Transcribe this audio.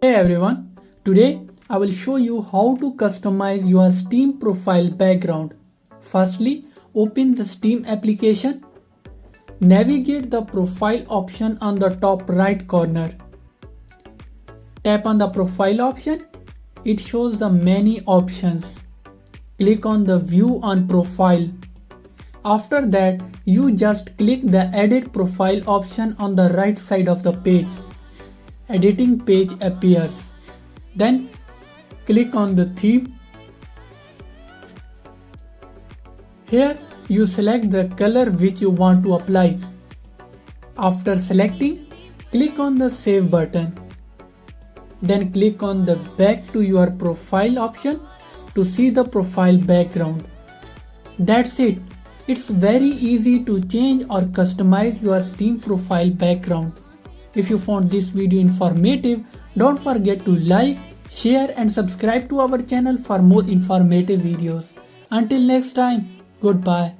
Hey everyone, today I will show you how to customize your Steam profile background. Firstly, open the Steam application. Navigate the profile option on the top right corner. Tap on the profile option. It shows the many options. Click on the view on profile. After that, you just click the edit profile option on the right side of the page. Editing page appears. Then click on the theme. Here you select the color which you want to apply. After selecting, click on the save button. Then click on the back to your profile option to see the profile background. That's it. It's very easy to change or customize your Steam profile background. If you found this video informative, don't forget to like, share and subscribe to our channel for more informative videos. Until next time, goodbye.